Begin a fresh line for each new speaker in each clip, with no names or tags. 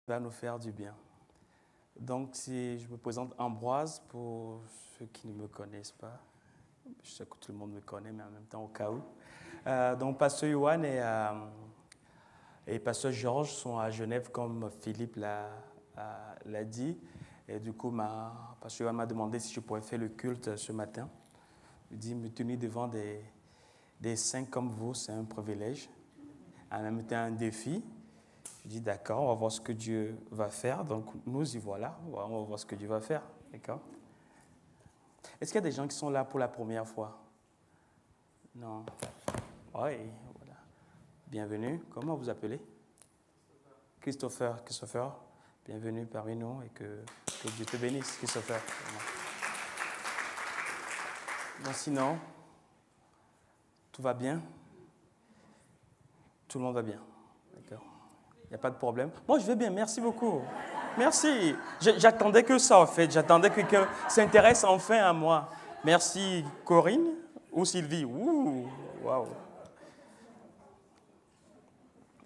Va nous faire du bien. Donc, si je me présente Ambroise, pour ceux qui ne me connaissent pas, je sais que tout le monde me connaît, mais en même temps au cas où. Donc, Pasteur Yohan et Pasteur Georges sont à Genève, comme Philippe l'a dit. Et du coup, Pasteur Yohan m'a demandé si je pourrais faire le culte ce matin. Il dit, me tenir devant des saints comme vous, c'est un privilège. En même temps, un défi. Je dis d'accord, on va voir ce que Dieu va faire. Donc nous y voilà, on va voir ce que Dieu va faire. D'accord? Est-ce qu'il y a des gens qui sont là pour la première fois? Non. Oui, voilà. Bienvenue. Comment vous appelez? Christopher. Christopher, bienvenue parmi nous et que Dieu te bénisse, Christopher. Bon, sinon, tout va bien? Tout le monde va bien. D'accord. Il n'y a pas de problème. Moi, je vais bien. Merci beaucoup. Merci. J'attendais que ça, en fait. J'attendais que quelqu'un s'intéresse enfin à moi. Merci, Corinne ou Sylvie. Ouh, waouh.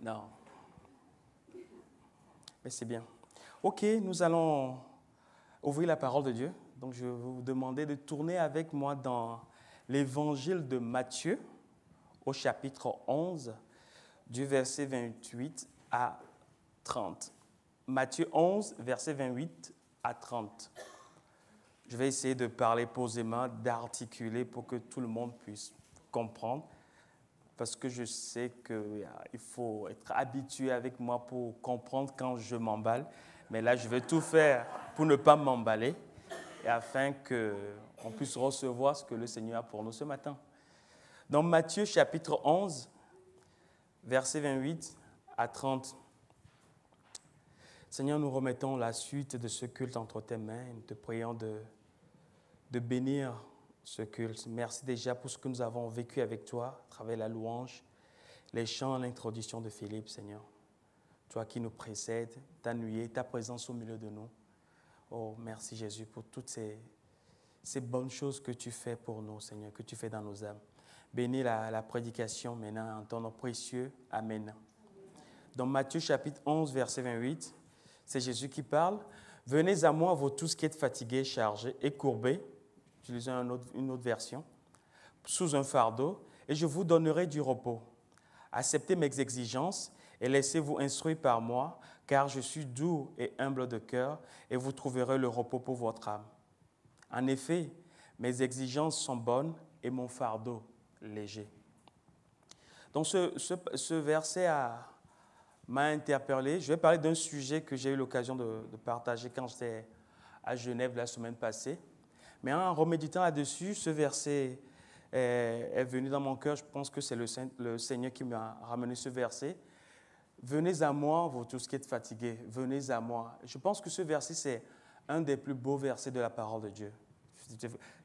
Non. Mais c'est bien. OK, nous allons ouvrir la parole de Dieu. Donc, je vais vous demander de tourner avec moi dans l'évangile de Matthieu, au chapitre 11, du verset 28 à 30. Matthieu 11, verset 28 à 30. Je vais essayer de parler posément, d'articuler pour que tout le monde puisse comprendre, parce que je sais qu'il faut être habitué avec moi pour comprendre quand je m'emballe. Mais là, je vais tout faire pour ne pas m'emballer et afin qu'on puisse recevoir ce que le Seigneur a pour nous ce matin. Dans Matthieu chapitre 11, verset 28 à 30. Seigneur, nous remettons la suite de ce culte entre tes mains et nous te prions de bénir ce culte. Merci déjà pour ce que nous avons vécu avec toi, à travers la louange, les chants, l'introduction de Philippe, Seigneur. Toi qui nous précèdes, ta nuée, ta présence au milieu de nous. Oh, merci Jésus pour toutes ces bonnes choses que tu fais pour nous, Seigneur, que tu fais dans nos âmes. Bénis la prédication maintenant en ton nom précieux. Amen. Dans Matthieu chapitre 11, verset 28, c'est Jésus qui parle. « Venez à moi, vous tous qui êtes fatigués, chargés et courbés. » Utilisez une autre version. « Sous un fardeau, et je vous donnerai du repos. Acceptez mes exigences et laissez-vous instruire par moi, car je suis doux et humble de cœur, et vous trouverez le repos pour votre âme. En effet, mes exigences sont bonnes et mon fardeau léger. » Donc ce verset m'a interpellé. Je vais parler d'un sujet que j'ai eu l'occasion de partager quand j'étais à Genève la semaine passée. Mais en reméditant là-dessus, ce verset est venu dans mon cœur. Je pense que c'est le Seigneur qui m'a ramené ce verset. « Venez à moi, vous tous qui êtes fatigués, venez à moi. » Je pense que ce verset, c'est un des plus beaux versets de la parole de Dieu.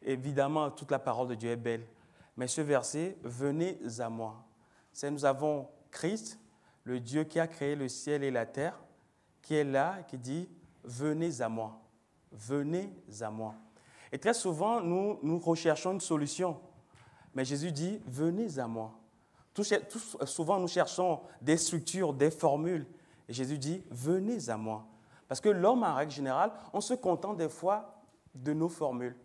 Évidemment, toute la parole de Dieu est belle. Mais ce verset, « Venez à moi », c'est nous avons Christ, le Dieu qui a créé le ciel et la terre, qui est là, qui dit « Venez à moi, venez à moi ». Et très souvent, nous recherchons une solution. Mais Jésus dit « Venez à moi ». Souvent, nous cherchons des structures, des formules. Et Jésus dit « Venez à moi ». Parce que l'homme, en règle générale, on se contente des fois de nos formules.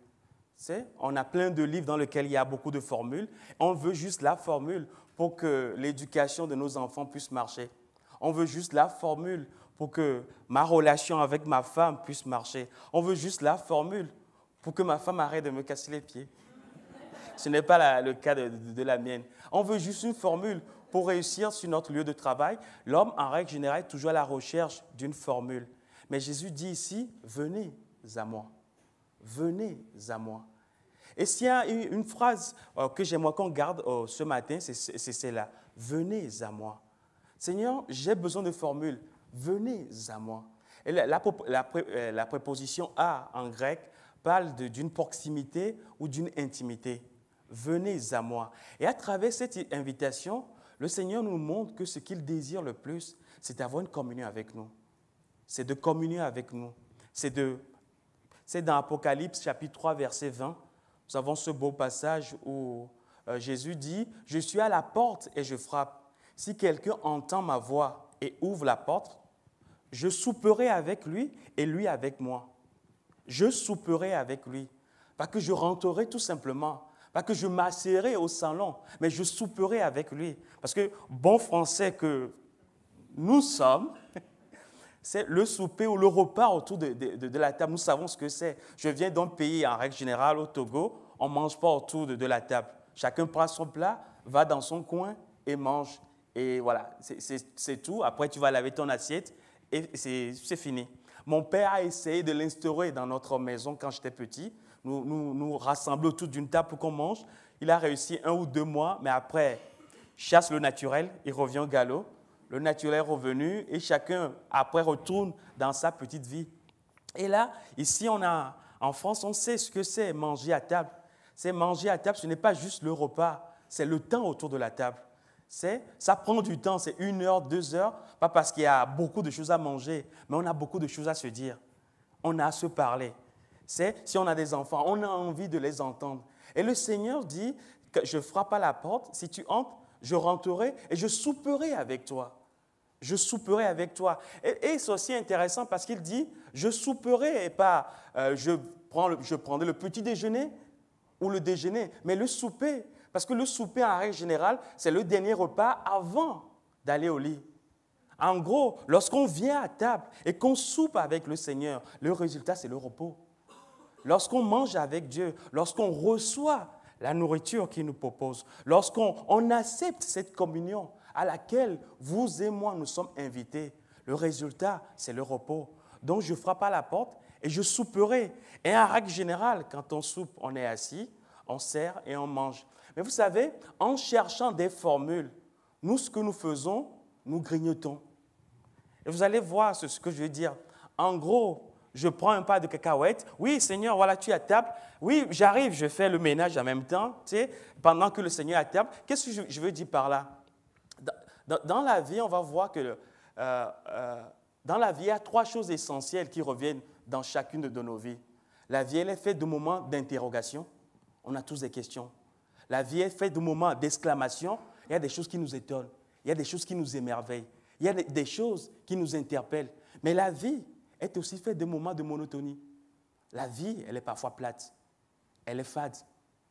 On a plein de livres dans lesquels il y a beaucoup de formules. On veut juste la formule pour que l'éducation de nos enfants puisse marcher. On veut juste la formule pour que ma relation avec ma femme puisse marcher. On veut juste la formule pour que ma femme arrête de me casser les pieds. Ce n'est pas le cas de la mienne. On veut juste une formule pour réussir sur notre lieu de travail. L'homme, en règle générale, est toujours à la recherche d'une formule. Mais Jésus dit ici, venez à moi. Venez à moi. Et s'il y a une phrase que j'aimerais qu'on garde ce matin, c'est celle-là. Venez à moi. Seigneur, j'ai besoin de formules. Venez à moi. Et la préposition à en grec parle d'une proximité ou d'une intimité. Venez à moi. Et à travers cette invitation, le Seigneur nous montre que ce qu'il désire le plus, c'est d'avoir une communion avec nous. C'est de communier avec nous. C'est dans Apocalypse chapitre 3, verset 20. Nous avons ce beau passage où Jésus dit « Je suis à la porte et je frappe. Si quelqu'un entend ma voix et ouvre la porte, je souperai avec lui et lui avec moi. Je souperai avec lui. Pas que je rentrerai tout simplement, pas que je m'assiérai au salon, mais je souperai avec lui. Parce que bon français que nous sommes, c'est le souper ou le repas autour de la table. Nous savons ce que c'est. Je viens d'un pays, en règle générale, au Togo, on ne mange pas autour de la table. Chacun prend son plat, va dans son coin et mange. Et voilà, c'est tout. Après, tu vas laver ton assiette et c'est fini. Mon père a essayé de l'instaurer dans notre maison quand j'étais petit. Nous rassembler autour d'une table pour qu'on mange. Il a réussi 1 ou 2 mois, mais après, chasse le naturel, il revient au galop. Le naturel est revenu et chacun, après, retourne dans sa petite vie. Et là, ici, en France, on sait ce que c'est manger à table. C'est manger à table, ce n'est pas juste le repas, c'est le temps autour de la table. Ça prend du temps, c'est 1 heure, 2 heures, pas parce qu'il y a beaucoup de choses à manger, mais on a beaucoup de choses à se dire. On a à se parler. Si on a des enfants, on a envie de les entendre. Et le Seigneur dit que je frappe à la porte, si tu entres, je rentrerai et je souperai avec toi. Je souperai avec toi. Et c'est aussi intéressant parce qu'il dit, je souperai et pas je prendrai le petit déjeuner ou le déjeuner, mais le souper. Parce que le souper, en règle générale, c'est le dernier repas avant d'aller au lit. En gros, lorsqu'on vient à table et qu'on soupe avec le Seigneur, le résultat, c'est le repos. Lorsqu'on mange avec Dieu, lorsqu'on reçoit la nourriture qu'il nous propose, lorsqu'on accepte cette communion à laquelle vous et moi nous sommes invités, le résultat, c'est le repos. Donc, je frappe à la porte et je souperai. Et en règle générale, quand on soupe, on est assis, on sert et on mange. Mais vous savez, en cherchant des formules, nous, ce que nous faisons, nous grignotons. Et vous allez voir ce que je veux dire. En gros, je prends un pas de cacahuètes. Oui, Seigneur, voilà, tu es à table. Oui, j'arrive, je fais le ménage en même temps, tu sais, pendant que le Seigneur est à table. Qu'est-ce que je veux dire par là? Dans la vie, on va voir que dans la vie, il y a 3 choses essentielles qui reviennent dans chacune de nos vies. La vie, elle est faite de moments d'interrogation. On a tous des questions. La vie est faite de moments d'exclamation. Il y a des choses qui nous étonnent. Il y a des choses qui nous émerveillent. Il y a des choses qui nous interpellent. Mais la vie est aussi faite de moments de monotonie. La vie, elle est parfois plate. Elle est fade.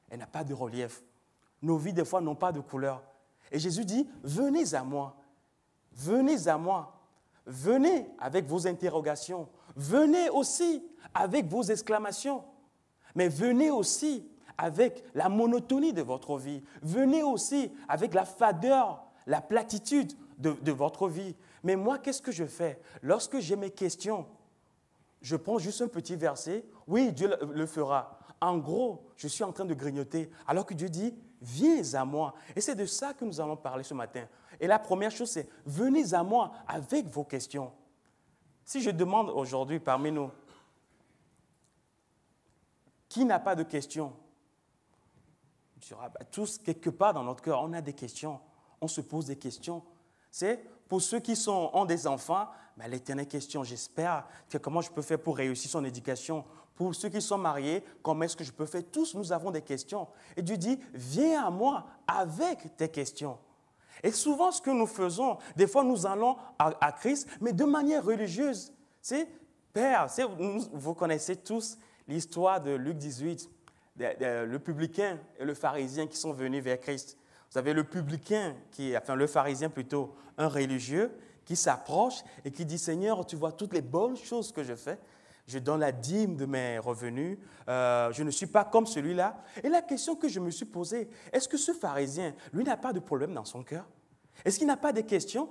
Elle n'a pas de relief. Nos vies, des fois, n'ont pas de couleur. Et Jésus dit, venez à moi. Venez à moi. Venez avec vos interrogations. Venez aussi avec vos exclamations. Mais venez aussi avec la monotonie de votre vie. Venez aussi avec la fadeur, la platitude de votre vie. Mais moi, qu'est-ce que je fais? Lorsque j'ai mes questions, je prends juste un petit verset. Oui, Dieu le fera. En gros, je suis en train de grignoter, alors que Dieu dit, viens à moi. Et c'est de ça que nous allons parler ce matin. Et la première chose, c'est, venez à moi avec vos questions. Si je demande aujourd'hui parmi nous, qui n'a pas de questions? On dira, tous, quelque part dans notre cœur, on a des questions. On se pose des questions. C'est pour ceux qui ont des enfants, l'éternelle question, j'espère que comment je peux faire pour réussir son éducation. Pour ceux qui sont mariés, comment est-ce que je peux faire? Tous, nous avons des questions. Et Dieu dit, viens à moi avec tes questions. Et souvent, ce que nous faisons, des fois, nous allons à Christ, mais de manière religieuse. Père, vous connaissez tous l'histoire de Luc 18, le publicain et le pharisien qui sont venus vers Christ. Vous avez le publicain, le pharisien plutôt, un religieux, qui s'approche et qui dit, Seigneur, tu vois toutes les bonnes choses que je fais. Je donne la dîme de mes revenus. Je ne suis pas comme celui-là. Et la question que je me suis posée, est-ce que ce pharisien, lui, n'a pas de problème dans son cœur? Est-ce qu'il n'a pas de questions?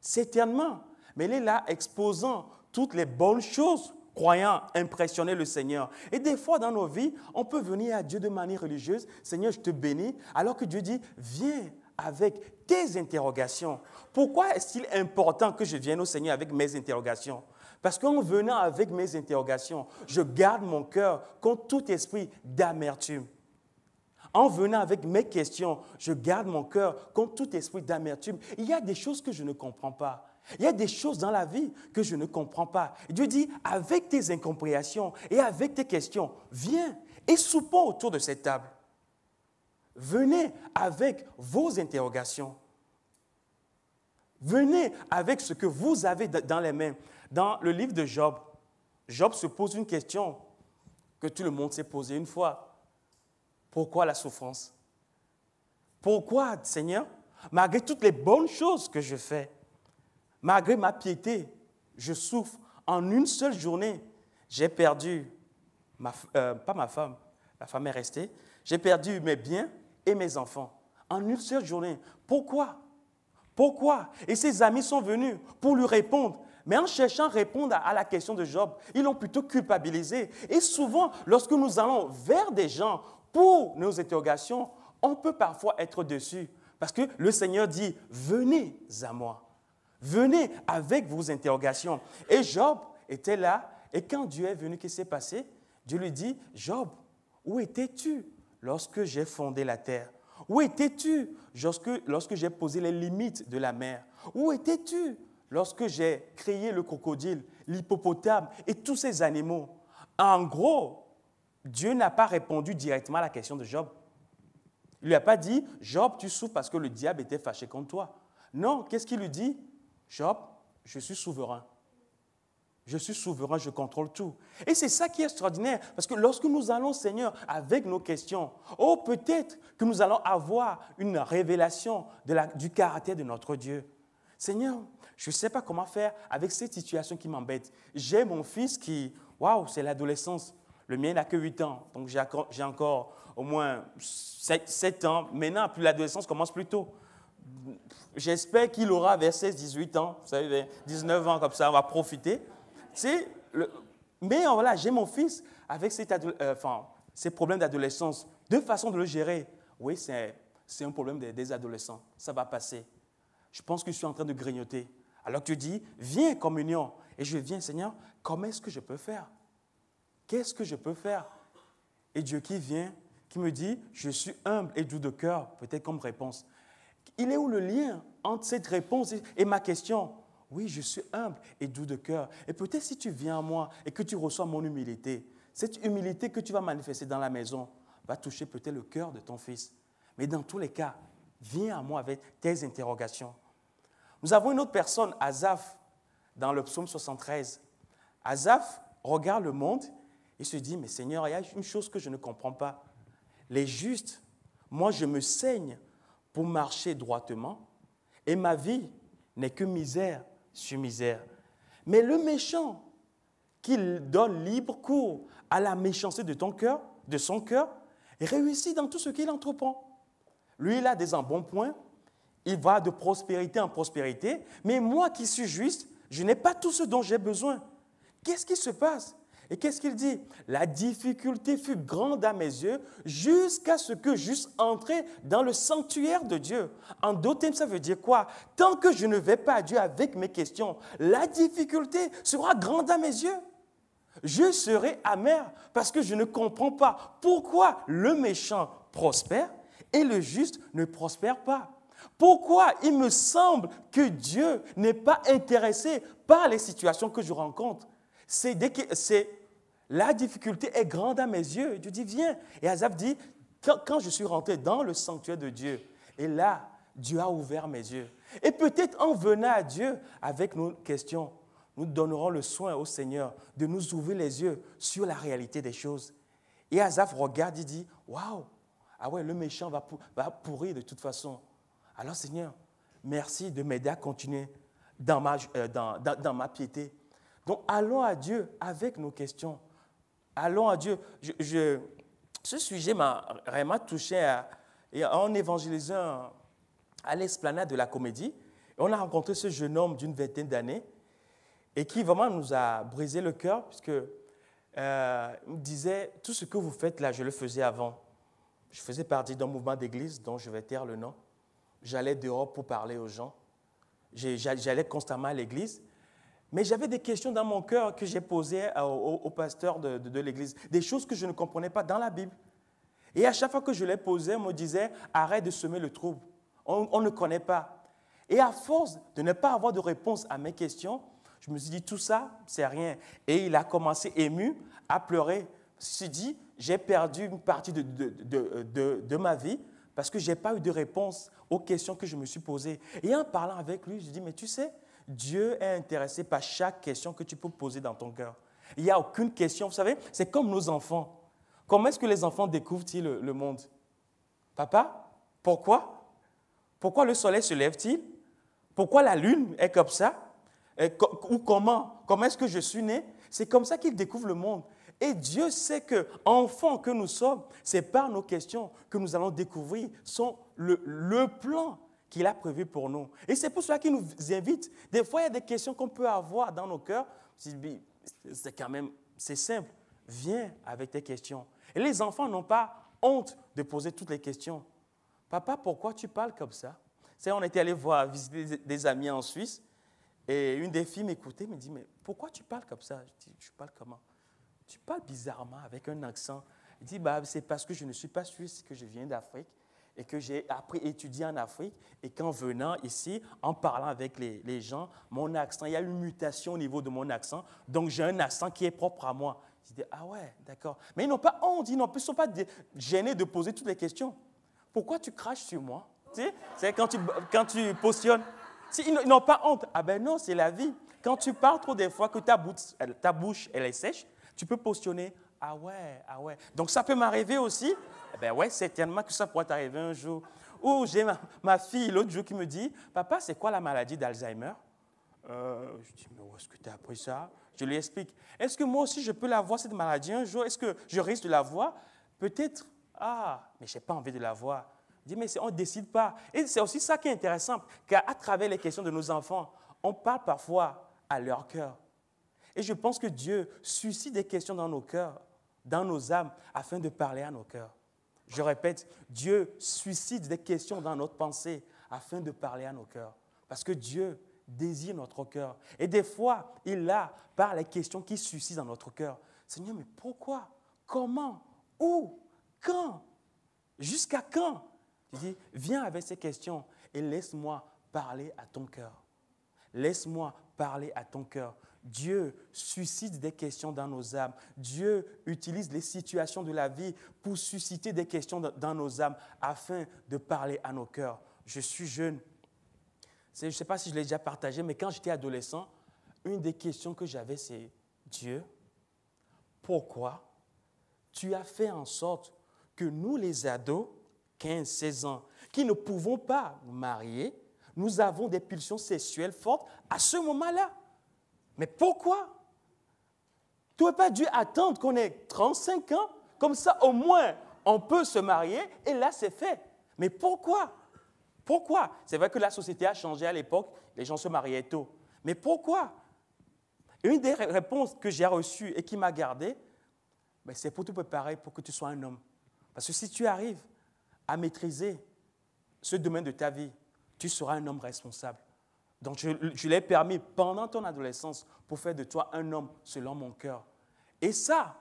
Certainement. Mais il est là exposant toutes les bonnes choses, croyant impressionner le Seigneur. Et des fois, dans nos vies, on peut venir à Dieu de manière religieuse. Seigneur, je te bénis. Alors que Dieu dit, viens avec tes interrogations. Pourquoi est-il important que je vienne au Seigneur avec mes interrogations? Parce qu'en venant avec mes interrogations, je garde mon cœur contre tout esprit d'amertume. En venant avec mes questions, je garde mon cœur contre tout esprit d'amertume. Il y a des choses que je ne comprends pas. Il y a des choses dans la vie que je ne comprends pas. Et Dieu dit, avec tes incompréhensions et avec tes questions, viens et soupons autour de cette table. Venez avec vos interrogations. Venez avec ce que vous avez dans les mains. Dans le livre de Job, Job se pose une question que tout le monde s'est posée une fois. Pourquoi la souffrance? Pourquoi, Seigneur, malgré toutes les bonnes choses que je fais, malgré ma piété, je souffre? En une seule journée, j'ai perdu, pas ma femme, la femme est restée, j'ai perdu mes biens et mes enfants. En une seule journée. Pourquoi? Pourquoi? Et ses amis sont venus pour lui répondre. Mais en cherchant à répondre à la question de Job, ils l'ont plutôt culpabilisé. Et souvent, lorsque nous allons vers des gens pour nos interrogations, on peut parfois être déçus. Parce que le Seigneur dit, venez à moi. Venez avec vos interrogations. Et Job était là. Et quand Dieu est venu, qu'est-ce qui s'est passé? Dieu lui dit, Job, où étais-tu lorsque j'ai fondé la terre? Où étais-tu lorsque j'ai posé les limites de la mer? Où étais-tu lorsque j'ai créé le crocodile, l'hippopotame et tous ces animaux? En gros, Dieu n'a pas répondu directement à la question de Job. Il ne lui a pas dit, Job, tu souffres parce que le diable était fâché contre toi. Non, qu'est-ce qu'il lui dit? Job, je suis souverain. Je suis souverain, je contrôle tout. Et c'est ça qui est extraordinaire, parce que lorsque nous allons, Seigneur, avec nos questions, oh, peut-être que nous allons avoir une révélation du caractère de notre Dieu. Seigneur, je ne sais pas comment faire avec cette situation qui m'embête. J'ai mon fils qui, waouh, c'est l'adolescence. Le mien n'a que 8 ans, donc j'ai encore au moins 7 ans. Maintenant, puis l'adolescence commence plus tôt. J'espère qu'il aura vers 16-18 ans, vous savez, vers 19 ans, comme ça, on va profiter. Mais voilà, j'ai mon fils avec ces problèmes d'adolescence. Deux façons de le gérer. Oui, c'est un problème des adolescents. Ça va passer. Je pense que je suis en train de grignoter. Alors que tu dis, viens, communion. Et je viens, Seigneur, comment est-ce que je peux faire? Qu'est-ce que je peux faire? Et Dieu qui vient, qui me dit, je suis humble et doux de cœur, peut-être comme réponse. Il est où le lien entre cette réponse et ma question? Oui, je suis humble et doux de cœur. Et peut-être si tu viens à moi et que tu reçois mon humilité, cette humilité que tu vas manifester dans la maison va toucher peut-être le cœur de ton fils. Mais dans tous les cas, viens à moi avec tes interrogations. Nous avons une autre personne, Asaph, dans le psaume 73. Asaph regarde le monde et se dit, mais Seigneur, il y a une chose que je ne comprends pas. Les justes, moi je me saigne pour marcher droitement et ma vie n'est que misère sur misère. Mais le méchant, qui donne libre cours à la méchanceté de son cœur, réussit dans tout ce qu'il entreprend. Lui, il a des embonpoints, il va de prospérité en prospérité, mais moi qui suis juste, je n'ai pas tout ce dont j'ai besoin. Qu'est-ce qui se passe? Et qu'est-ce qu'il dit? La difficulté fut grande à mes yeux jusqu'à ce que j'eusse entré dans le sanctuaire de Dieu. En d'autres termes, ça veut dire quoi? Tant que je ne vais pas à Dieu avec mes questions, la difficulté sera grande à mes yeux. Je serai amer parce que je ne comprends pas pourquoi le méchant prospère et le juste ne prospère pas. Pourquoi il me semble que Dieu n'est pas intéressé par les situations que je rencontre? La difficulté est grande à mes yeux. Dieu dit, viens. Et Asaph dit, quand je suis rentré dans le sanctuaire de Dieu, et là, Dieu a ouvert mes yeux. Et peut-être en venant à Dieu avec nos questions, nous donnerons le soin au Seigneur de nous ouvrir les yeux sur la réalité des choses. Et Asaph regarde et dit, waouh, ah ouais, le méchant va pourrir de toute façon. Alors Seigneur, merci de m'aider à continuer dans ma piété. Donc, allons à Dieu avec nos questions. Allons à Dieu. Ce sujet m'a vraiment touché en évangélisant à l'esplanade de la Comédie. Et on a rencontré ce jeune homme d'une vingtaine d'années et qui vraiment nous a brisé le cœur puisque il me disait, tout ce que vous faites là, je le faisais avant. Je faisais partie d'un mouvement d'église dont je vais taire le nom. J'allais dehors pour parler aux gens. J'allais constamment à l'église. Mais j'avais des questions dans mon cœur que j'ai posées au pasteur de l'église, des choses que je ne comprenais pas dans la Bible. Et à chaque fois que je les posais, on me disait, arrête de semer le trouble, on ne connaît pas. Et à force de ne pas avoir de réponse à mes questions, je me suis dit, tout ça, c'est rien. Et il a commencé ému à pleurer. Il s'est dit, j'ai perdu une partie de ma vie parce que je n'ai pas eu de réponse aux questions que je me suis posées. Et en parlant avec lui, je dis, mais tu sais, Dieu est intéressé par chaque question que tu peux poser dans ton cœur. Il n'y a aucune question, vous savez, c'est comme nos enfants. Comment est-ce que les enfants découvrent-ils le monde? Papa, pourquoi? Pourquoi le soleil se lève-t-il? Pourquoi la lune est comme ça? Ou comment? Comment est-ce que je suis né? C'est comme ça qu'ils découvrent le monde. Et Dieu sait que, enfants que nous sommes, c'est par nos questions que nous allons découvrir le plan qu'il a prévu pour nous. Et c'est pour cela qu'il nous invite. Des fois, il y a des questions qu'on peut avoir dans nos cœurs. C'est quand même, c'est simple. Viens avec tes questions. Et les enfants n'ont pas honte de poser toutes les questions. Papa, pourquoi tu parles comme ça? C'est, on était allé visiter des amis en Suisse et une des filles m'écoutait, me dit, mais pourquoi tu parles comme ça? Je dis, je parle comment? Tu parles bizarrement avec un accent. Il dit, c'est parce que je ne suis pas suisse, que je viens d'Afrique et que j'ai appris à étudier en Afrique. Et qu'en venant ici, en parlant avec les gens, mon accent, il y a une mutation au niveau de mon accent. Donc, j'ai un accent qui est propre à moi. Je dis, ah ouais, d'accord. Mais ils n'ont pas honte, ils ne sont pas gênés de poser toutes les questions. Pourquoi tu craches sur moi? Tu sais, c'est quand tu positionnes. Ils n'ont pas honte. Ah ben non, c'est la vie. Quand tu parles trop des fois que ta bouche elle est sèche, tu peux positionner. Ah ouais, ah ouais. Donc ça peut m'arriver aussi. Eh ben ouais, certainement que ça pourrait t'arriver un jour. Ou j'ai ma fille l'autre jour qui me dit, papa, c'est quoi la maladie d'Alzheimer? Je dis, mais où est-ce que tu as appris ça? Je lui explique. Est-ce que moi aussi je peux l'avoir cette maladie un jour? Est-ce que je risque de l'avoir? Peut-être. Ah, mais je n'ai pas envie de l'avoir. Je dis, mais on ne décide pas. Et c'est aussi ça qui est intéressant, car à travers les questions de nos enfants, on parle parfois à leur cœur. Et je pense que Dieu suscite des questions dans nos cœurs, dans nos âmes, afin de parler à nos cœurs. Je répète, Dieu suscite des questions dans notre pensée, afin de parler à nos cœurs. Parce que Dieu désire notre cœur. Et des fois, il a, par les questions qu'il suscite dans notre cœur, Seigneur, mais pourquoi? Comment? Où? Quand? Jusqu'à quand? Je dis, viens avec ces questions et laisse-moi parler à ton cœur. Laisse-moi parler à ton cœur. Dieu suscite des questions dans nos âmes. Dieu utilise les situations de la vie pour susciter des questions dans nos âmes afin de parler à nos cœurs. Je suis jeune. Je ne sais pas si je l'ai déjà partagé, mais quand j'étais adolescent, une des questions que j'avais, c'est Dieu, pourquoi tu as fait en sorte que nous, les ados, 15, 16 ans, qui ne pouvons pas nous marier, nous avons des pulsions sexuelles fortes à ce moment-là. Mais pourquoi? Tu n'aurais pas dû attendre qu'on ait 35 ans, comme ça au moins on peut se marier et là c'est fait. Mais pourquoi? Pourquoi? C'est vrai que la société a changé à l'époque, les gens se mariaient tôt. Mais pourquoi? Une des réponses que j'ai reçues et qui m'a gardé, c'est pour te préparer pour que tu sois un homme. Parce que si tu arrives à maîtriser ce domaine de ta vie, tu seras un homme responsable. Donc, je l'ai permis pendant ton adolescence pour faire de toi un homme selon mon cœur. Et ça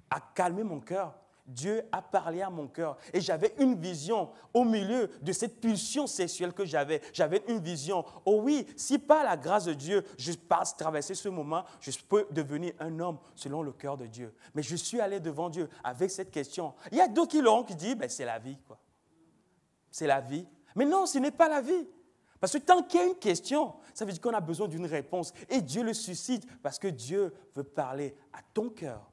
a calmé mon cœur. Dieu a parlé à mon cœur. Et j'avais une vision au milieu de cette pulsion sexuelle que j'avais. J'avais une vision. Oh oui, si par la grâce de Dieu, je passe traverser ce moment, je peux devenir un homme selon le cœur de Dieu. Mais je suis allé devant Dieu avec cette question. Il y a d'autres qui l'auront qui disent, c'est la vie, quoi. C'est la vie. Mais non, ce n'est pas la vie. Parce que tant qu'il y a une question, ça veut dire qu'on a besoin d'une réponse. Et Dieu le suscite parce que Dieu veut parler à ton cœur.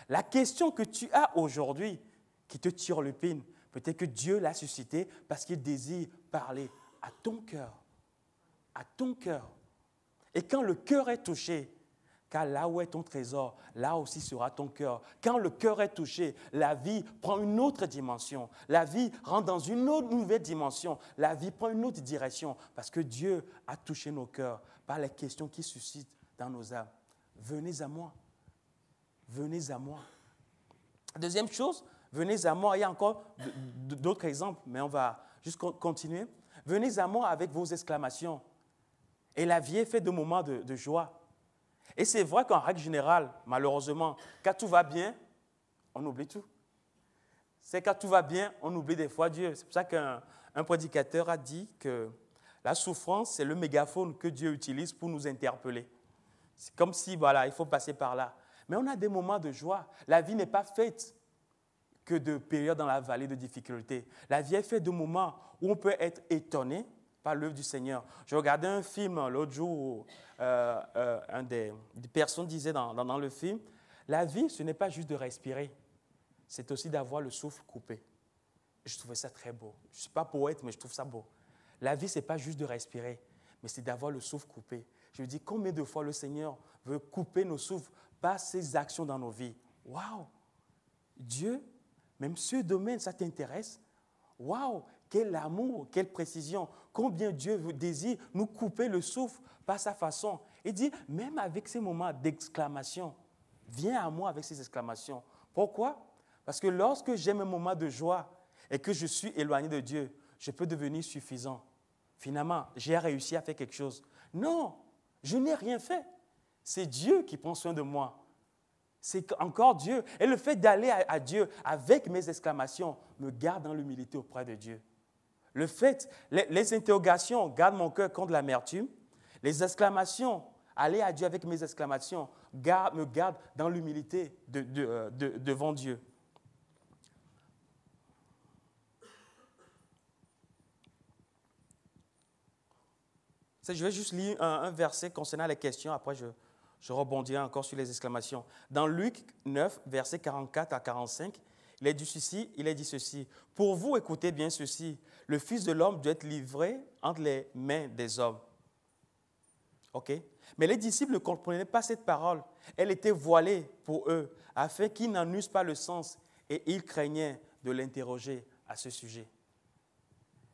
La question que tu as aujourd'hui, qui te turlupine, peut-être que Dieu l'a suscitée parce qu'il désire parler à ton cœur. À ton cœur. Et quand le cœur est touché, car là où est ton trésor, là aussi sera ton cœur. Quand le cœur est touché, la vie prend une autre dimension. La vie rentre dans une autre nouvelle dimension. La vie prend une autre direction parce que Dieu a touché nos cœurs par les questions qu'il suscite dans nos âmes. Venez à moi. Venez à moi. Deuxième chose, venez à moi. Il y a encore d'autres exemples, mais on va juste continuer. Venez à moi avec vos exclamations. Et la vie est faite de moments de joie. Et c'est vrai qu'en règle générale, malheureusement, quand tout va bien, on oublie tout. C'est quand tout va bien, on oublie des fois Dieu. C'est pour ça qu'un prédicateur a dit que la souffrance, c'est le mégaphone que Dieu utilise pour nous interpeller. C'est comme si, voilà, il faut passer par là. Mais on a des moments de joie. La vie n'est pas faite que de périodes dans la vallée de difficultés. La vie est faite de moments où on peut être étonné par l'œuvre du Seigneur. Je regardais un film l'autre jour où des personnes disaient dans le film, la vie, ce n'est pas juste de respirer, c'est aussi d'avoir le souffle coupé. Je trouvais ça très beau. Je ne suis pas poète, mais je trouve ça beau. La vie, ce n'est pas juste de respirer, mais c'est d'avoir le souffle coupé. Je me dis, combien de fois le Seigneur veut couper nos souffles par ses actions dans nos vies. Waouh! Dieu, même ce domaine, ça t'intéresse? Waouh! Quel amour, quelle précision! Combien Dieu désire nous couper le souffle par sa façon. Il dit, même avec ces moments d'exclamation, viens à moi avec ces exclamations. Pourquoi? Parce que lorsque j'ai un moment de joie et que je suis éloigné de Dieu, je peux devenir suffisant. Finalement, j'ai réussi à faire quelque chose. Non, je n'ai rien fait. C'est Dieu qui prend soin de moi. C'est encore Dieu. Et le fait d'aller à Dieu avec mes exclamations me garde dans l'humilité auprès de Dieu. Le fait, les interrogations gardent mon cœur contre l'amertume. Les exclamations, aller à Dieu avec mes exclamations, me gardent dans l'humilité devant Dieu. Je vais juste lire un verset concernant les questions, après je rebondirai encore sur les exclamations. Dans Luc 9, versets 44 à 45, il est dit ceci. Pour vous, écoutez bien ceci. Le Fils de l'homme doit être livré entre les mains des hommes. OK? Mais les disciples ne comprenaient pas cette parole. Elle était voilée pour eux, afin qu'ils n'en eussent pas le sens, et ils craignaient de l'interroger à ce sujet.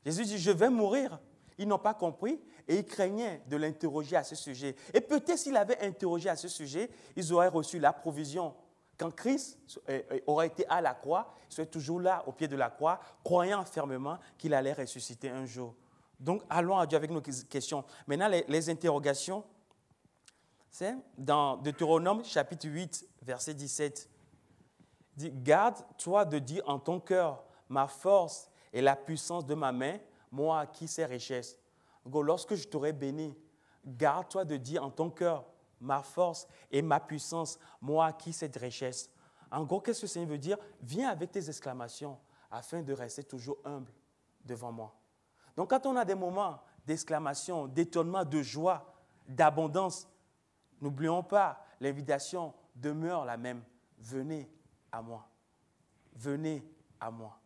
Jésus dit, je vais mourir. Ils n'ont pas compris et ils craignaient de l'interroger à ce sujet. Et peut-être s'ils avaient interrogé à ce sujet, ils auraient reçu la provision. Quand Christ aurait été à la croix, il serait toujours là, au pied de la croix, croyant fermement qu'il allait ressusciter un jour. Donc, allons à Dieu avec nos questions. Maintenant, les interrogations, c'est dans Deutéronome chapitre 8, verset 17. Il dit, garde-toi de dire en ton cœur, ma force et la puissance de ma main, moi acquis ces richesses. Lorsque je t'aurai béni, garde-toi de dire en ton cœur, ma force et ma puissance, moi acquis cette richesse. En gros, qu'est-ce que ça veut dire? Viens avec tes exclamations afin de rester toujours humble devant moi. Donc, quand on a des moments d'exclamation, d'étonnement, de joie, d'abondance, n'oublions pas, l'invitation demeure la même. Venez à moi. Venez à moi.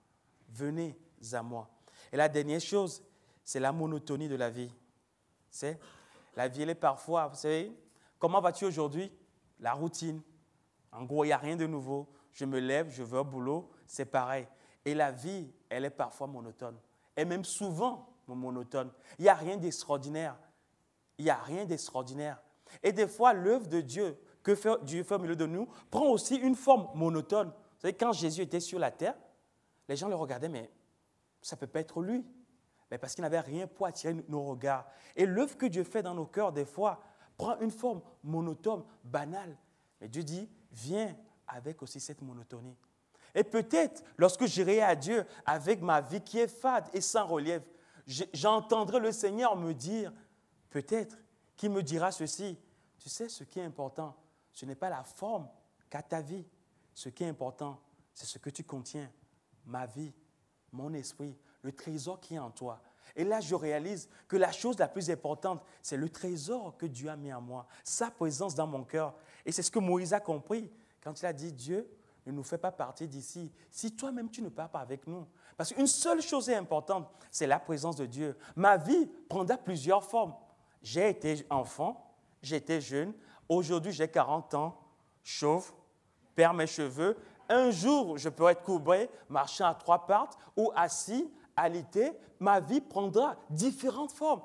Venez à moi. Et la dernière chose, c'est la monotonie de la vie. C'est la vie, elle est parfois, vous savez, comment vas-tu aujourd'hui? La routine. En gros, il n'y a rien de nouveau. Je me lève, je vais au boulot, c'est pareil. Et la vie, elle est parfois monotone. Et même souvent monotone. Il n'y a rien d'extraordinaire. Il n'y a rien d'extraordinaire. Et des fois, l'œuvre de Dieu, que Dieu fait au milieu de nous, prend aussi une forme monotone. Vous savez, quand Jésus était sur la terre, les gens le regardaient, mais ça ne peut pas être lui. Mais parce qu'il n'avait rien pour attirer nos regards. Et l'œuvre que Dieu fait dans nos cœurs, des fois, prend une forme monotone, banale. Mais Dieu dit, viens avec aussi cette monotonie. Et peut-être, lorsque j'irai à Dieu avec ma vie qui est fade et sans relief, j'entendrai le Seigneur me dire, peut-être, qu'il me dira ceci. Tu sais, ce qui est important, ce n'est pas la forme qu'a ta vie. Ce qui est important, c'est ce que tu contiens. Ma vie, mon esprit, le trésor qui est en toi. Et là, je réalise que la chose la plus importante, c'est le trésor que Dieu a mis en moi, sa présence dans mon cœur. Et c'est ce que Moïse a compris quand il a dit, Dieu ne nous fait pas partir d'ici si toi-même tu ne pars pas avec nous. Parce qu'une seule chose est importante, c'est la présence de Dieu. Ma vie prendra plusieurs formes. J'ai été enfant, j'étais jeune, aujourd'hui j'ai 40 ans, chauve, perds mes cheveux. Un jour, je peux être courbé, marchant à trois pattes ou assis, alité. Ma vie prendra différentes formes.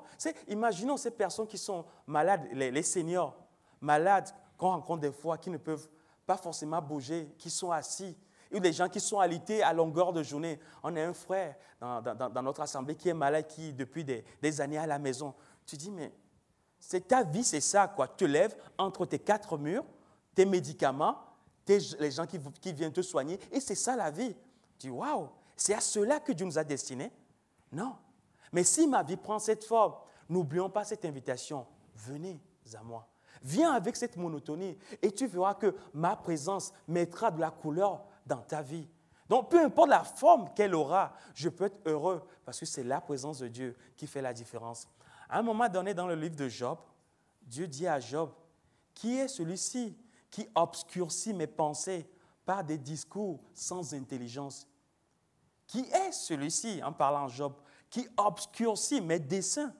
Imaginons ces personnes qui sont malades, les seniors, malades qu'on rencontre des fois, qui ne peuvent pas forcément bouger, qui sont assis. Ou des gens qui sont alités à longueur de journée. On a un frère dans notre assemblée qui est malade, qui depuis des années à la maison. Tu dis, mais ta vie, c'est ça, quoi. Tu te lèves entre tes quatre murs, tes médicaments, les gens qui viennent te soigner, et c'est ça la vie. Tu dis, waouh, c'est à cela que Dieu nous a destinés? Non. Mais si ma vie prend cette forme, n'oublions pas cette invitation. Venez à moi. Viens avec cette monotonie et tu verras que ma présence mettra de la couleur dans ta vie. Donc, peu importe la forme qu'elle aura, je peux être heureux parce que c'est la présence de Dieu qui fait la différence. À un moment donné, dans le livre de Job, Dieu dit à Job, qui est celui-ci qui obscurcit mes pensées par des discours sans intelligence? Qui est celui-ci, en parlant de Job, qui obscurcit mes desseins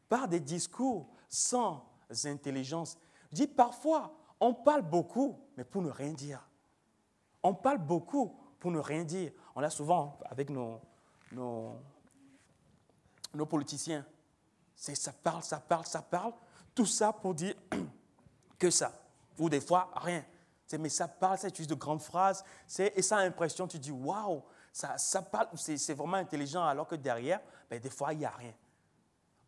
par des discours sans intelligence? Je dis parfois, on parle beaucoup, mais pour ne rien dire. On parle beaucoup pour ne rien dire. On l'a souvent avec nos politiciens. Ça parle. Tout ça pour dire que ça. Ou des fois, rien. Mais ça parle, ça utilise de grandes phrases. Et ça a l'impression, tu dis, waouh, ça parle, c'est vraiment intelligent, alors que derrière, des fois, il n'y a rien.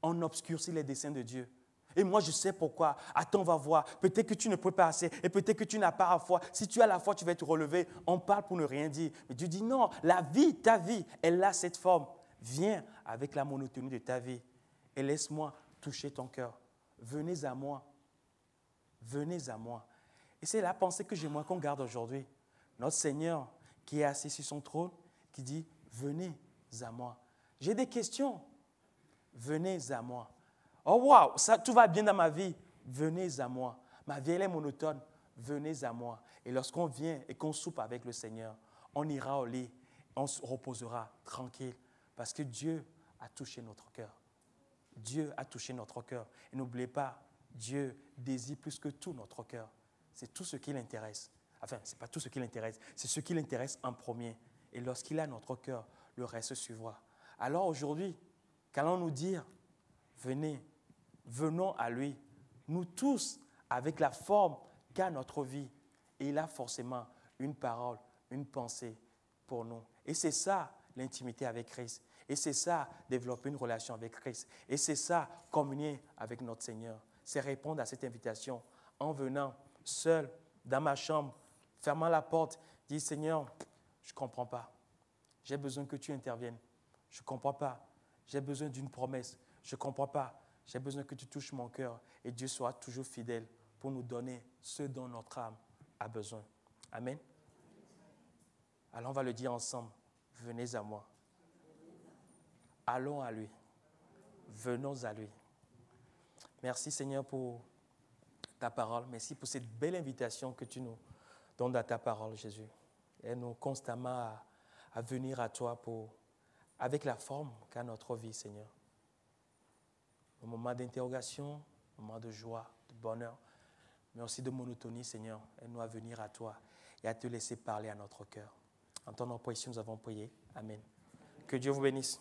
On obscurcit les desseins de Dieu. Et moi, je sais pourquoi. Attends, on va voir. Peut-être que tu ne peux pas assez. Et peut-être que tu n'as pas la foi. Si tu as la foi, tu vas te relever. On parle pour ne rien dire. Mais Dieu dit non, la vie, ta vie, elle a cette forme. Viens avec la monotonie de ta vie et laisse-moi toucher ton cœur. Venez à moi. Venez à moi. Et c'est la pensée que j'aimerais qu'on garde aujourd'hui. Notre Seigneur qui est assis sur son trône, qui dit, venez à moi. J'ai des questions. Venez à moi. Oh waouh, tout va bien dans ma vie. Venez à moi. Ma vie, elle est monotone. Venez à moi. Et lorsqu'on vient et qu'on soupe avec le Seigneur, on ira au lit, on se reposera tranquille parce que Dieu a touché notre cœur. Dieu a touché notre cœur. Et n'oubliez pas, Dieu désire plus que tout notre cœur. C'est tout ce qui l'intéresse. Enfin, ce n'est pas tout ce qui l'intéresse, c'est ce qui l'intéresse en premier. Et lorsqu'il a notre cœur, le reste suivra. Alors aujourd'hui, qu'allons-nous dire? Venez, venons à lui, nous tous, avec la forme qu'a notre vie. Et il a forcément une parole, une pensée pour nous. Et c'est ça, l'intimité avec Christ. Et c'est ça, développer une relation avec Christ. Et c'est ça, communier avec notre Seigneur. C'est répondre à cette invitation en venant seul dans ma chambre, fermant la porte, dire Seigneur, je ne comprends pas. J'ai besoin que tu interviennes. Je ne comprends pas. J'ai besoin d'une promesse. Je ne comprends pas. J'ai besoin que tu touches mon cœur. Et Dieu sera toujours fidèle pour nous donner ce dont notre âme a besoin. Amen. Alors on va le dire ensemble. Venez à moi. Allons à lui. Venons à lui. Merci Seigneur pour ta parole. Merci pour cette belle invitation que tu nous donnes à ta parole, Jésus. Aide-nous constamment à venir à toi avec la forme qu'a notre vie, Seigneur. Au moment d'interrogation, au moment de joie, de bonheur, mais aussi de monotonie, Seigneur. Aide-nous à venir à toi et à te laisser parler à notre cœur. En ton nom précieux, nous avons prié. Amen. Que Dieu vous bénisse.